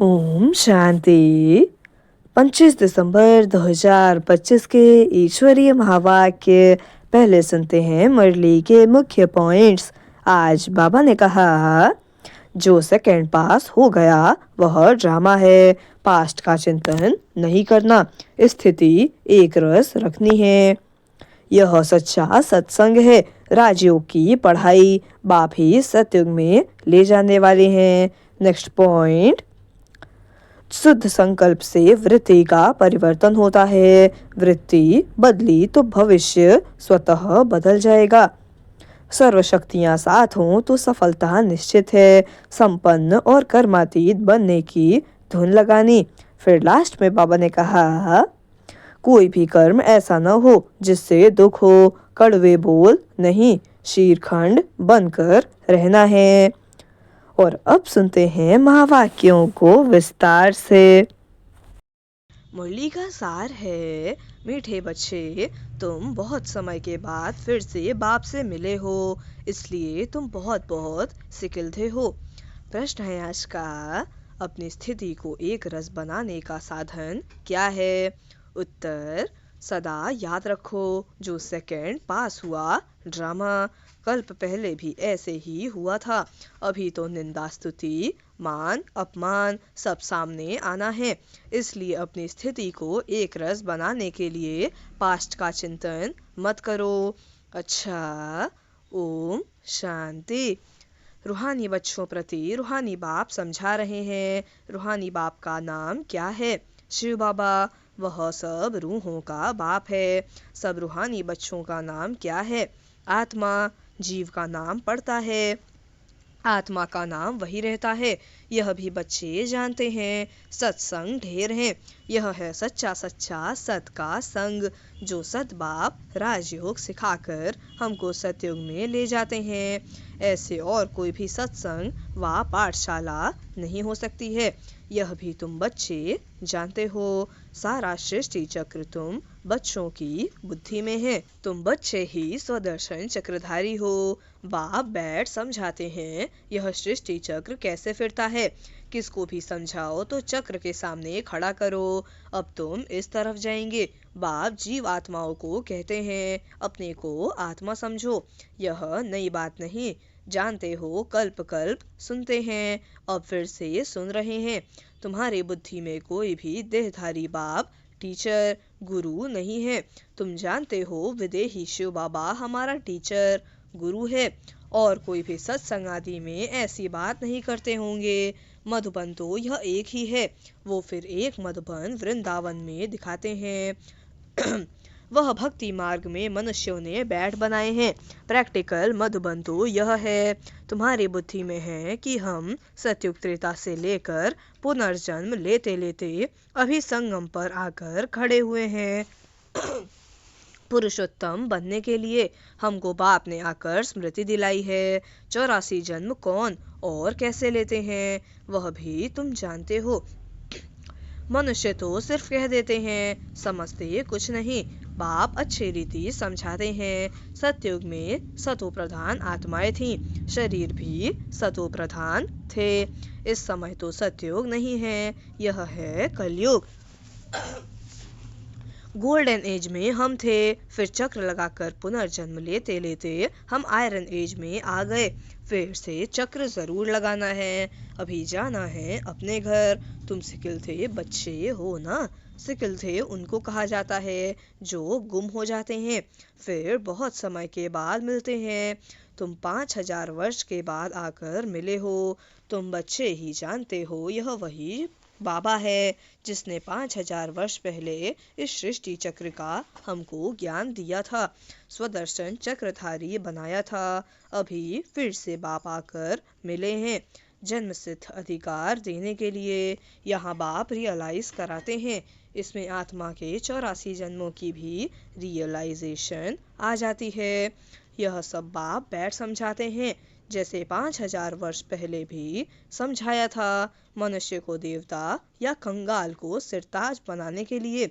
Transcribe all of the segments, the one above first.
ओम शांति। 25 दिसंबर 2025 के ईश्वरीय महावाक्य पहले सुनते हैं मुरली के मुख्य पॉइंट्स। आज बाबा ने कहा, जो सेकंड पास हो गया वह ड्रामा है। पास्ट का चिंतन नहीं करना, स्थिति एक रस रखनी है। यह सच्चा सत्संग है। राजयोग की पढ़ाई बाप ही सतयुग में ले जाने वाले हैं। नेक्स्ट पॉइंट, शुद्ध संकल्प से वृत्ति का परिवर्तन होता है। वृत्ति बदली तो भविष्य स्वतः बदल जाएगा। सर्वशक्तियां साथ हों तो सफलता निश्चित है। संपन्न और कर्मातीत बनने की धुन लगानी। फिर लास्ट में बाबा ने कहा, कोई भी कर्म ऐसा न हो जिससे दुख हो। कड़वे बोल नहीं, शीरखंड बनकर रहना है। और अब सुनते हैं महावाक्यों को विस्तार से। मुरली का सार है, मीठे बच्चे, तुम बहुत समय के बाद फिर से बाप से मिले हो, इसलिए तुम बहुत बहुत सिकिलते हो। प्रश्न है आज का, अपनी स्थिति को एक रस बनाने का साधन क्या है? उत्तर, सदा याद रखो, जो सेकंड पास हुआ ड्रामा कल्प पहले भी ऐसे ही हुआ था। अभी तो निंदा स्तुति मान अपमान सब सामने आना है। इसलिए अपनी स्थिति को एक रस बनाने के लिए पास्ट का चिंतन मत करो। अच्छा, ओम शांति। रूहानी बच्चों प्रति रूहानी बाप समझा रहे हैं। रूहानी बाप का नाम क्या है? शिव बाबा। वह सब रूहों का बाप है। सब रूहानी बच्चों का नाम क्या है? आत्मा। जीव का नाम पड़ता है, आत्मा का नाम वही रहता है। यह भी बच्चे जानते हैं। सत्संग ढेर है। यह है सच्चा सच्चा सत का संग, जो सत बाप राजयोग सिखाकर हमको सतयुग में ले जाते हैं। ऐसे और कोई भी सत्संग व पाठशाला नहीं हो सकती है। यह भी तुम बच्चे जानते हो। सारा सृष्टि चक्र तुम बच्चों की बुद्धि में है। तुम बच्चे ही स्वदर्शन चक्रधारी हो। बाप बैठ समझाते हैं, यह सृष्टि चक्र कैसे फिरता है। किसको भी समझाओ तो चक्र के सामने खड़ा करो। अब तुम इस तरफ जाएंगे। बाप जीव आत्माओं को कहते हैं, अपने को आत्मा समझो। यह नई बात नहीं, जानते हो, कल्प कल्प सुनते हैं, अब फिर से सुन रहे हैं। तुम्हारी बुद्धि में कोई भी देहधारी बाप टीचर गुरु नहीं है। तुम जानते हो, विदेही शिव बाबा हमारा टीचर गुरु है। और कोई भी सत्संग आदि में ऐसी बात नहीं करते होंगे। मधुबन तो यह एक ही है। वो फिर एक मधुबन वृंदावन में दिखाते हैं। वह भक्ति मार्ग में मनुष्यों ने बैठ बनाए हैं। प्रैक्टिकल मधुबन तो यह है। तुम्हारी बुद्धि में है कि हम सतयुग त्रेता से लेकर पुनर्जन्म लेते लेते अभी संगम पर आकर खड़े हुए हैं। पुरुषोत्तम बनने के लिए हमको बाप ने आकर स्मृति दिलाई है। 84 जन्म कौन और कैसे लेते हैं वह भी तुम जानते हो। मनुष्य तो सिर्फ कह देते हैं, समझते कुछ नहीं। बाप अच्छी रीति समझाते हैं। सतयुग में सतो प्रधान आत्माएं थीं, शरीर भी सतो प्रधान थे। इस समय तो सतयुग नहीं है, यह है कलयुग। गोल्डन एज में हम थे, फिर चक्र लगाकर पुनर्जन्म लेते लेते हम आयरन एज में आ गए। फिर से चक्र जरूर लगाना है। अभी जाना है अपने घर। तुम सिकिल थे बच्चे हो ना। सिकिल थे उनको कहा जाता है जो गुम हो जाते हैं, फिर बहुत समय के बाद मिलते हैं। तुम 5000 वर्ष के बाद आकर मिले हो। तुम बच्चे ही जानते हो, यह वही बाबा है जिसने 5000 वर्ष पहले इस सृष्टि चक्र का हमको ज्ञान दिया था, स्वदर्शन चक्रधारी बनाया था। अभी फिर से बाप आकर मिले हैं जन्म सिद्ध अधिकार देने के लिए। यहाँ बाप रियलाइज कराते हैं, इसमें आत्मा के 84 जन्मों की भी रियलाइजेशन आ जाती है। यह सब बाप बैठ समझाते हैं, जैसे 5000 वर्ष पहले भी समझाया था। मनुष्य को देवता या कंगाल को सिरताज बनाने के लिए।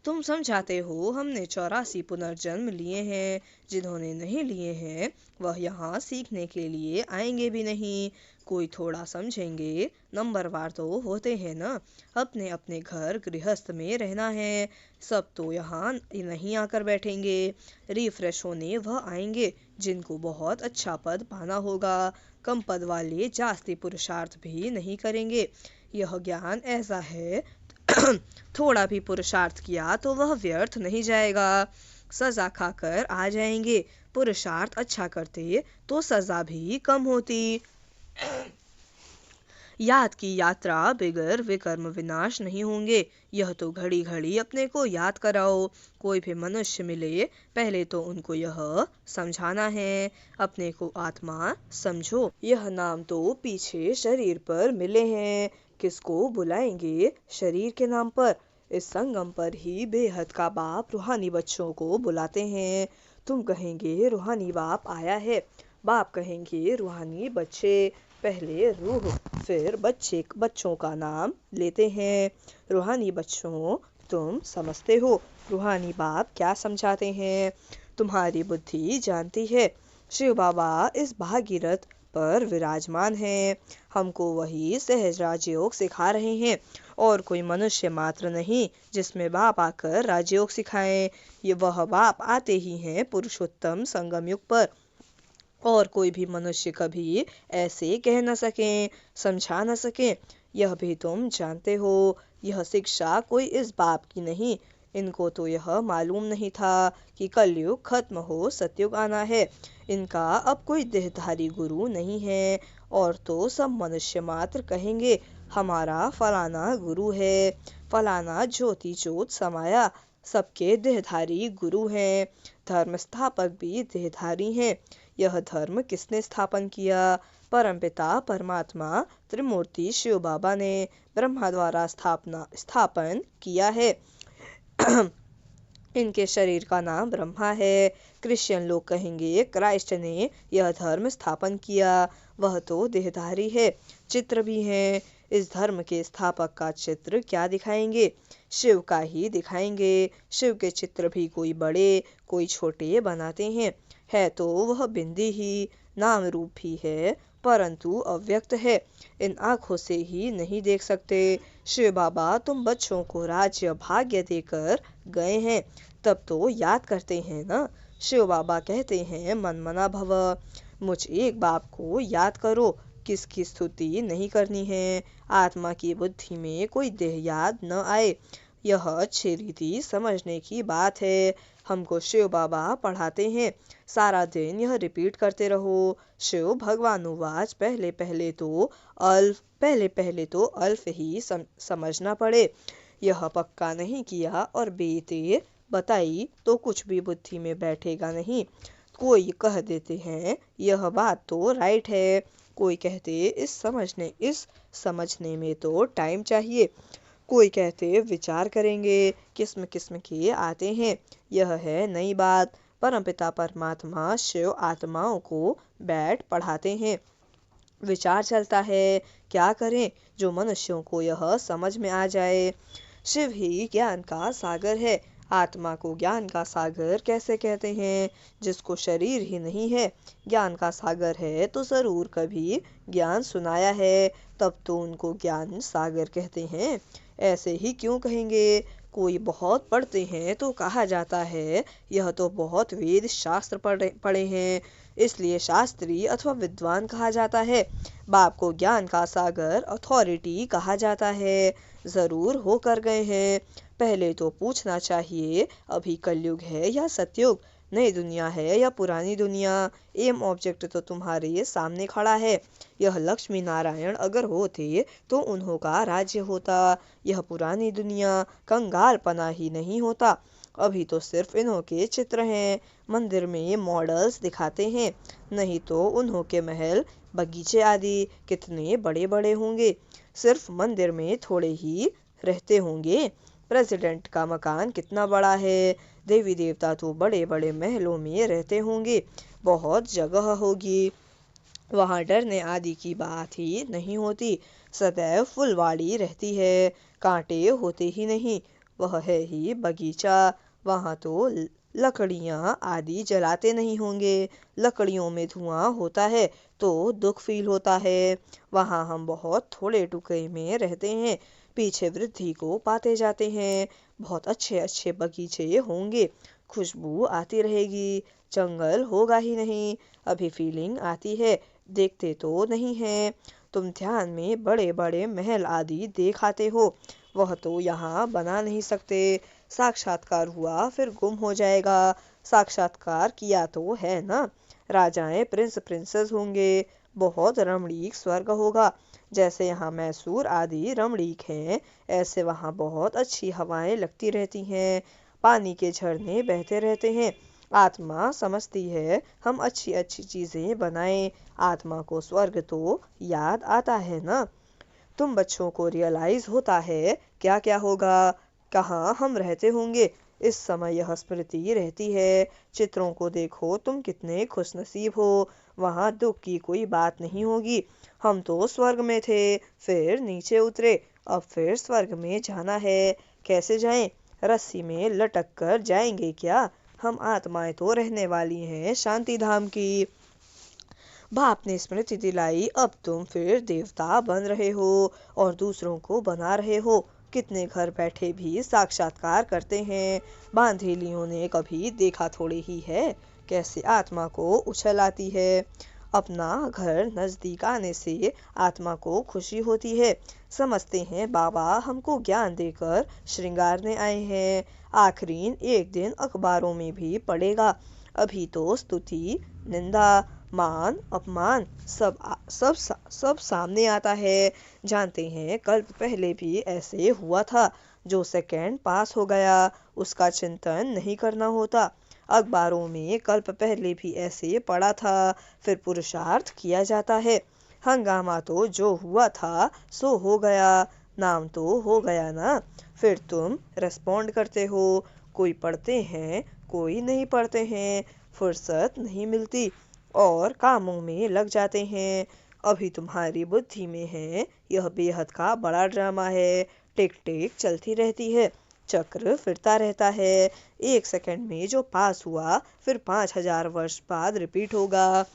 तुम समझाते हो हमने 84 पुनर्जन्म लिए हैं। जिन्होंने नहीं लिए हैं वह यहाँ सीखने के लिए आएंगे भी नहीं। कोई थोड़ा समझेंगे, नंबरवार तो होते हैं ना। अपने अपने घर गृहस्थ में रहना है। सब तो यहाँ नहीं आकर बैठेंगे। रिफ्रेश होने वह आएंगे जिनको बहुत अच्छा पद पाना होगा। कम पद वाले जास्ती पुरुषार्थ भी नहीं करेंगे। यह ज्ञान ऐसा है थोड़ा भी पुरुषार्थ किया तो वह व्यर्थ नहीं जाएगा। सजा खाकर आ जाएंगे। पुरुषार्थ अच्छा करते तो सजा भी कम होती। याद की यात्रा बिगर विकर्म विनाश नहीं होंगे। यह तो घड़ी घड़ी अपने को याद कराओ। कोई भी मनुष्य मिले पहले तो उनको यह समझाना है, अपने को आत्मा समझो। यह नाम तो पीछे शरीर पर मिले हैं, किसको बुलाएंगे शरीर के नाम पर। इस संगम पर ही बेहद का बाप रूहानी बच्चों को बुलाते हैं। तुम कहेंगे रूहानी बाप आया है, बाप कहेंगे रूहानी बच्चे। पहले रूह फिर बच्चों का नाम लेते हैं। रूहानी बच्चों, तुम समझते हो रूहानी बाप क्या समझाते हैं। तुम्हारी बुद्धि जानती है। शिव बाबा इस भागीरथ पर विराजमान हैं। हमको वही सहज राजयोग सिखा रहे हैं, और कोई मनुष्य मात्र नहीं जिसमें बाप आकर राजयोग सिखाएं। ये वह बाप आते ही हैं पुरुषोत्तम संगम युग पर, और कोई भी मनुष्य कभी ऐसे कह न सकें, समझा न सकें। यह भी तुम जानते हो। यह शिक्षा कोई इस बाप की नहीं। इनको तो यह मालूम नहीं था कि कलयुग खत्म हो सतयुग आना है। इनका अब कोई देहधारी गुरु नहीं है, और तो सब मनुष्य मात्र कहेंगे हमारा फलाना गुरु है, फलाना ज्योति ज्योत समाया। सबके देहधारी गुरु हैं। धर्म स्थापक भी देहधारी हैं। यह धर्म किसने स्थापन किया? परमपिता परमात्मा त्रिमूर्ति शिव बाबा ने ब्रह्मा द्वारा स्थापन किया है। इनके शरीर का नाम ब्रह्मा है। क्रिश्चियन लोग कहेंगे क्राइस्ट ने यह धर्म स्थापन किया। वह तो देहधारी है, चित्र भी हैं। इस धर्म के स्थापक का चित्र क्या दिखाएंगे? शिव का ही दिखाएंगे। शिव के चित्र भी कोई बड़े कोई छोटे बनाते हैं। है तो वह बिंदी ही, नाम रूप भी है, परंतु अव्यक्त है। इन आँखों से ही नहीं देख सकते। शिव बाबा तुम बच्चों को राज्य भाग्य देकर गए हैं, तब तो याद करते हैं ना। शिव बाबा कहते हैं मन मना भव। मुझ एक बाप को याद करो। किसकी स्तुति नहीं करनी है। आत्मा की बुद्धि में कोई देह याद न आए, यह अच्छी रीति समझने की बात है। हमको शिव बाबा पढ़ाते हैं, सारा दिन यह रिपीट करते रहो। शिव भगवानुवाच पहले पहले तो अल्फ ही समझना पड़े। यह पक्का नहीं किया और बेते बताई तो कुछ भी बुद्धि में बैठेगा नहीं। कोई कह देते हैं यह बात तो राइट है, कोई कहते इस समझने में तो टाइम चाहिए, कोई कहते विचार करेंगे। किस्म किस्म के आते हैं। यह है नई बात। परमपिता परमात्मा शिव आत्माओं को बैठ पढ़ाते हैं, विचार चलता है। क्या करें जो मनुष्यों को यह समझ में आ जाए। शिव ही ज्ञान का सागर है। आत्मा को ज्ञान का सागर कैसे कहते हैं? जिसको शरीर ही नहीं है, ज्ञान का सागर है तो जरूर कभी ज्ञान सुनाया है, तब तो उनको ज्ञान सागर कहते हैं। ऐसे ही क्यों कहेंगे? कोई बहुत पढ़ते हैं तो कहा जाता है यह तो बहुत वेद शास्त्र पढ़े हैं, इसलिए शास्त्री अथवा विद्वान कहा जाता है। बाप को ज्ञान का सागर अथॉरिटी कहा जाता है। जरूर हो कर गए हैं। पहले तो पूछना चाहिए अभी कलयुग है या सतयुग, नई दुनिया है या पुरानी दुनिया। एम ऑब्जेक्ट तो तुम्हारे सामने खड़ा है। यह लक्ष्मी नारायण अगर होते तो उन्हों का राज्य होता। यह पुरानी दुनिया कंगालपना ही नहीं होता। अभी तो सिर्फ इन्हों के चित्र हैं, मंदिर में मॉडल्स दिखाते हैं, नहीं तो उन्हों के महल बगीचे आदि कितने बड़े बड़े होंगे। सिर्फ मंदिर में थोड़े ही रहते होंगे। प्रेसिडेंट का मकान कितना बड़ा है। देवी देवता तो बड़े बड़े महलों में रहते होंगे, बहुत जगह होगी। वहाँ डरने आदि की बात ही नहीं होती। सदैव फुलवाड़ी रहती है, कांटे होते ही नहीं। वह है ही बगीचा। वहाँ तो लकड़ियाँ आदि जलाते नहीं होंगे। लकड़ियों में धुआं होता है तो दुख फील होता है। वहाँ हम बहुत थोड़े टुकड़े में रहते हैं, पीछे वृद्धि को पाते जाते हैं। बहुत अच्छे अच्छे बगीचे होंगे, खुशबू आती रहेगी। जंगल होगा ही नहीं। अभी फीलिंग आती है, देखते तो नहीं है। तुम ध्यान में बड़े बड़े महल आदि देख आते हो, वह तो यहाँ बना नहीं सकते। साक्षात्कार हुआ फिर गुम हो जाएगा। साक्षात्कार किया तो है ना। राजाएं प्रिंस प्रिंसेस होंगे, बहुत रमणीक स्वर्ग होगा। जैसे यहाँ मैसूर आदि रमणीक हैं, ऐसे वहाँ बहुत अच्छी हवाएं लगती रहती हैं, पानी के झरने बहते रहते हैं। आत्मा समझती है हम अच्छी अच्छी चीजें बनाएं। आत्मा को स्वर्ग तो याद आता है ना। तुम बच्चों को रियलाइज होता है क्या क्या होगा, कहाँ हम रहते होंगे। इस समय यह स्मृति रहती है। चित्रों को देखो, तुम कितने खुशनसीब हो। वहाँ दुख की कोई बात नहीं होगी। हम तो स्वर्ग में थे, फिर नीचे उतरे, अब फिर स्वर्ग में जाना है। कैसे जाएं? रस्सी में लटक कर जाएंगे क्या? हम आत्माएं तो रहने वाली हैं शांति धाम की। बाप ने स्मृति दिलाई, अब तुम फिर देवता बन रहे हो और दूसरों को बना रहे हो। कितने घर बैठे भी साक्षात्कार करते हैं। बांधेलियों ने कभी देखा थोड़े ही है कैसे आत्मा को उछल आती है। अपना घर नजदीक आने से आत्मा को खुशी होती है। समझते हैं बाबा हमको ज्ञान देकर श्रृंगारने आए हैं। आखिरीन एक दिन अखबारों में भी पड़ेगा। अभी तो स्तुति, निंदा, मान अपमान सब सामने आता है। जानते हैं कल्प पहले भी ऐसे हुआ था। जो सेकंड पास हो गया उसका चिंतन नहीं करना होता। अखबारों में कल्प पहले भी ऐसे पड़ा था, फिर पुरुषार्थ किया जाता है। हंगामा तो जो हुआ था सो हो गया, नाम तो हो गया ना। फिर तुम रेस्पॉन्ड करते हो। कोई पढ़ते हैं, कोई नहीं पढ़ते हैं। फुर्सत नहीं मिलती और कामों में लग जाते हैं। अभी तुम्हारी बुद्धि में है यह बेहद का बड़ा ड्रामा है। टिक टिक चलती रहती है, चक्र फिरता रहता है। एक सेकंड में जो पास हुआ फिर 5,000 वर्ष बाद रिपीट होगा।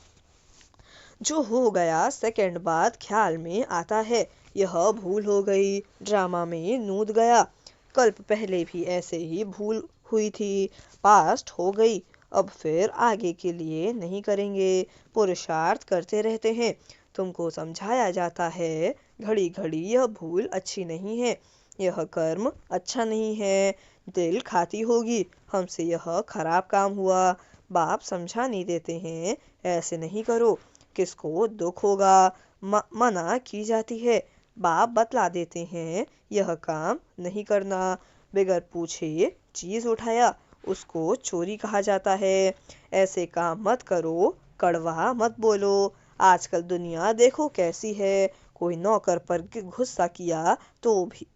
जो हो गया सेकंड बाद ख्याल में आता है यह भूल हो गई, ड्रामा में नूद गया। कल्प पहले भी ऐसे ही भूल हुई थी, पास्ट हो गई। अब फिर आगे के लिए नहीं करेंगे, पुरुषार्थ करते रहते हैं। तुमको समझाया जाता है घड़ी घड़ी यह भूल अच्छी नहीं है, यह कर्म अच्छा नहीं है। दिल खाती होगी हमसे यह खराब काम हुआ। बाप समझा नहीं देते हैं ऐसे नहीं करो, किसको दुख होगा। मना की जाती है, बाप बतला देते हैं यह काम नहीं करना। बगैर पूछे चीज उठाया उसको चोरी कहा जाता है। ऐसे काम मत करो, कड़वा मत बोलो। आजकल दुनिया देखो कैसी है। कोई नौकर पर गुस्सा किया तो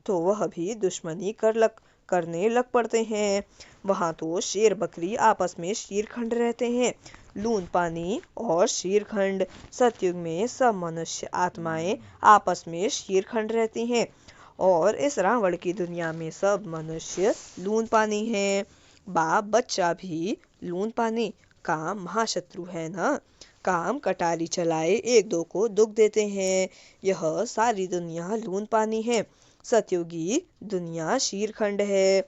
वह भी दुश्मनी करने लग पड़ते हैं। वहाँ तो शेर बकरी आपस में शीरखंड रहते हैं। लून पानी और शीरखंड। सतयुग में सब मनुष्य आत्माएं आपस में शीरखंड रहती हैं और इस रावण की दुनिया में सब मनुष्य लून पानी हैं। बाप बच्चा भी लून पानी। काम महाशत्रु है ना। काम कटारी चलाए एक दो को दुख देते हैं। यह सारी दुनिया लून पानी है, सतयुगी दुनिया शीरखंड है।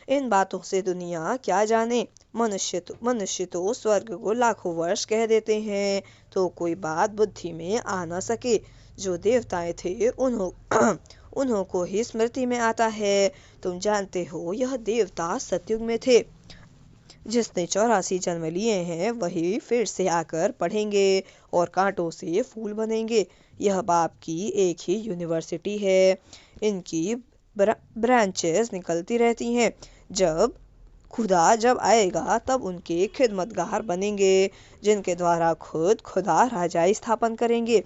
इन बातों से दुनिया क्या जाने। मनुष्य तो स्वर्ग को लाखों वर्ष कह देते हैं तो कोई बात बुद्धि में आ न सके। जो देवताएं थे उन्हों को ही स्मृति में आता है। तुम जानते हो यह देवता सतयुग में थे। जिसने 84 जन्म लिए हैं वही फिर से आकर पढ़ेंगे और कांटों से फूल बनेंगे। यह बाप की एक ही यूनिवर्सिटी है। इनकी ब्रांचेस निकलती रहती हैं। जब आएगा तब उनके खिदमतगार बनेंगे, जिनके द्वारा खुद खुदा राजाई स्थापन करेंगे।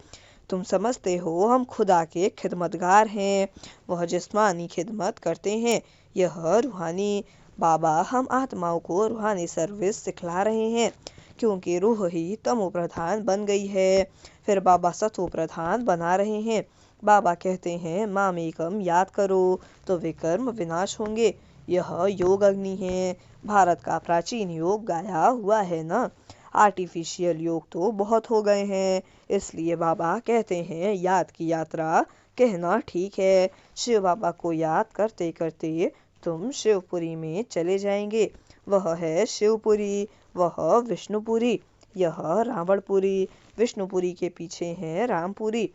तुम समझते हो हम खुदा के खिदमतगार हैं। वह जिस्मानी खिदमत करते हैं, यह रूहानी। बाबा हम आत्माओं को रूहानी सर्विस सिखला रहे हैं, क्योंकि रूह ही तमो प्रधान बन गई है। फिर बाबा सतो प्रधान बना रहे हैं। बाबा कहते हैं माम एकम याद करो तो विकर्म विनाश होंगे। यह योग अग्नि है। भारत का प्राचीन योग गाया हुआ है ना। आर्टिफिशियल योग तो बहुत हो गए हैं, इसलिए बाबा कहते हैं याद की यात्रा कहना ठीक है। शिव बाबा को याद करते करते तुम शिवपुरी में चले जाएंगे। वह है शिवपुरी, वह विष्णुपुरी, यह रावणपुरी। विष्णुपुरी के पीछे है रामपुरी।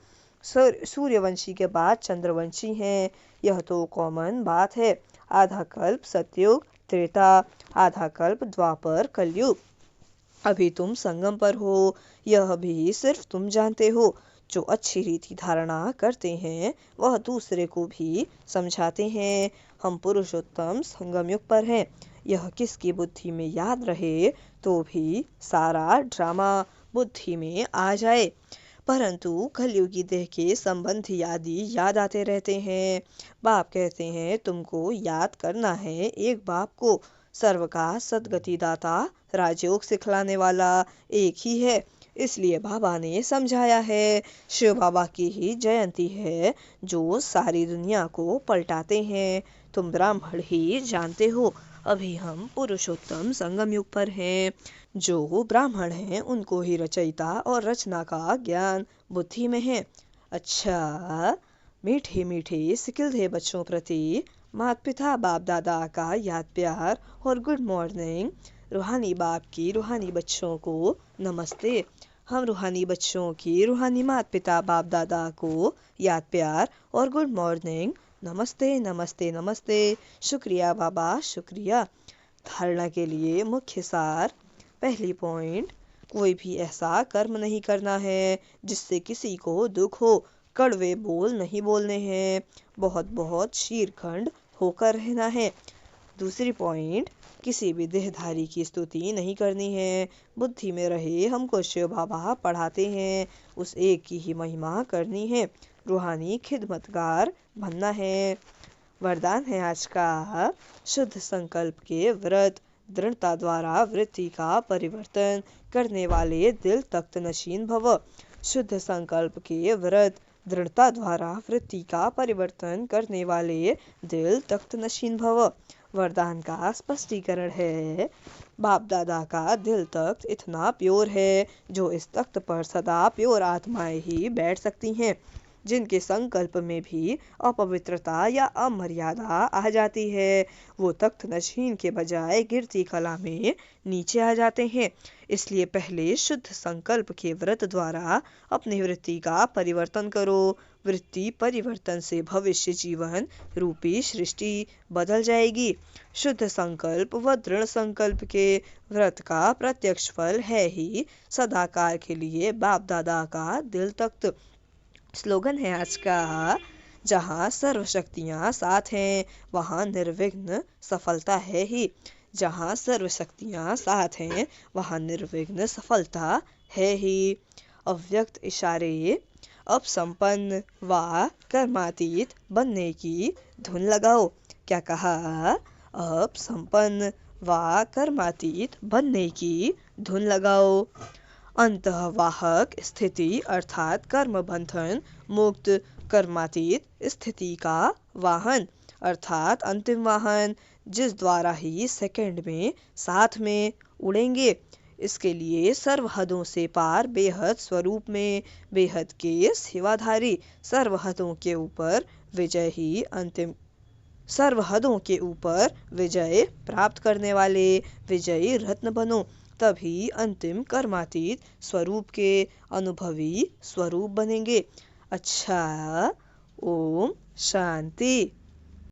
सूर्यवंशी के बाद चंद्रवंशी हैं, यह तो कॉमन बात है। आधा कल्प सतयुग त्रेता, आधा कल्प द्वापर कलयुग। अभी तुम संगम पर हो, यह भी सिर्फ तुम जानते हो। जो अच्छी रीति धारणा करते हैं वह दूसरे को भी समझाते हैं। हम पुरुषोत्तम संगम युग पर हैं। यह किसकी बुद्धि में याद रहे तो भी सारा ड्रामा बुद्धि में आ जाए, परंतु कलयुगी देह के संबंधी आदि याद आते रहते हैं। बाप कहते हैं तुमको याद करना है एक बाप को। सर्व का सदगति दाता राजयोग सिखलाने वाला एक ही है, इसलिए बाबा ने समझाया है। शिव बाबा की ही जयंती है जो सारी दुनिया को पलटाते हैं। तुम ब्राह्मण ही जानते हो। अभी हम पुरुषोत्तम संगम युग पर हैं। जो ब्राह्मण हैं उनको ही रचयिता और रचना का ज्ञान बुद्धि में है। अच्छा, मीठे मीठे सिकिलधे बच्चों प्रति माता पिता बाप दादा का याद प्यार और गुड मॉर्निंग। रूहानी बाप की रूहानी बच्चों को नमस्ते। हम रूहानी बच्चों की रूहानी माता पिता बाप दादा को याद प्यार और गुड मॉर्निंग। नमस्ते नमस्ते नमस्ते। शुक्रिया बाबा शुक्रिया। धारणा के लिए मुख्य सार। पहली पॉइंट, कोई भी ऐसा कर्म नहीं करना है जिससे किसी को दुख हो। कड़वे बोल नहीं बोलने हैं। बहुत बहुत शीरखंड होकर रहना है। दूसरी पॉइंट, किसी भी देहधारी की स्तुति नहीं करनी है। बुद्धि में रहे हमको शिव बाबा पढ़ाते हैं, उस एक की ही महिमा करनी है। रूहानी खिदमतगार बनना है। वरदान है आज का, शुद्ध संकल्प के व्रत। दृढ़ता द्वारा वृत्ति का परिवर्तन करने वाले दिल तख्त नशीन भव। शुद्ध संकल्प के व्रत, दृढ़ता द्वारा वृत्ति का परिवर्तन करने वाले दिल तख्त नशीन भव। वरदान का स्पष्टीकरण है, बाप दादा का दिल तख्त इतना प्योर है जो इस तख्त पर सदा प्योर आत्माएं ही बैठ सकती हैं। जिनके संकल्प में भी अपवित्रता या अमर्यादा आ जाती है वो तख्त नशीन के बजाय गिरती कला में नीचे आ जाते हैं। इसलिए पहले शुद्ध संकल्प के व्रत द्वारा अपनी वृत्ति का परिवर्तन करो। वृत्ति परिवर्तन से भविष्य जीवन रूपी सृष्टि बदल जाएगी। शुद्ध संकल्प व दृढ़ संकल्प के व्रत का प्रत्यक्ष फल है ही सदाकाल के लिए बाप दादा का दिल तख्त। स्लोगन है आज का, जहाँ सर्व शक्तियाँ साथ हैं वहाँ निर्विघ्न सफलता है ही। जहाँ सर्व शक्तियाँ साथ हैं वहाँ निर्विघ्न सफलता है ही। अव्यक्त इशारे। अब संपन्न व कर्मातीत बनने की धुन लगाओ। क्या कहा? अब संपन्न व कर्मातीत बनने की धुन लगाओ। अंतःवाहक स्थिति अर्थात कर्म बंधन मुक्त कर्मातीत स्थिति का वाहन अर्थात अंतिम वाहन, जिस द्वारा ही सेकंड में साथ में उड़ेंगे। इसके लिए सर्व हदों से पार बेहद स्वरूप में बेहद के सेवाधारी, सर्व हदों के ऊपर विजय ही अंतिम, सर्व हदों के ऊपर विजय प्राप्त करने वाले विजयी रत्न बनो। तभी अंतिम कर्मातीत स्वरूप के अनुभवी स्वरूप बनेंगे। अच्छा, ओम शांति।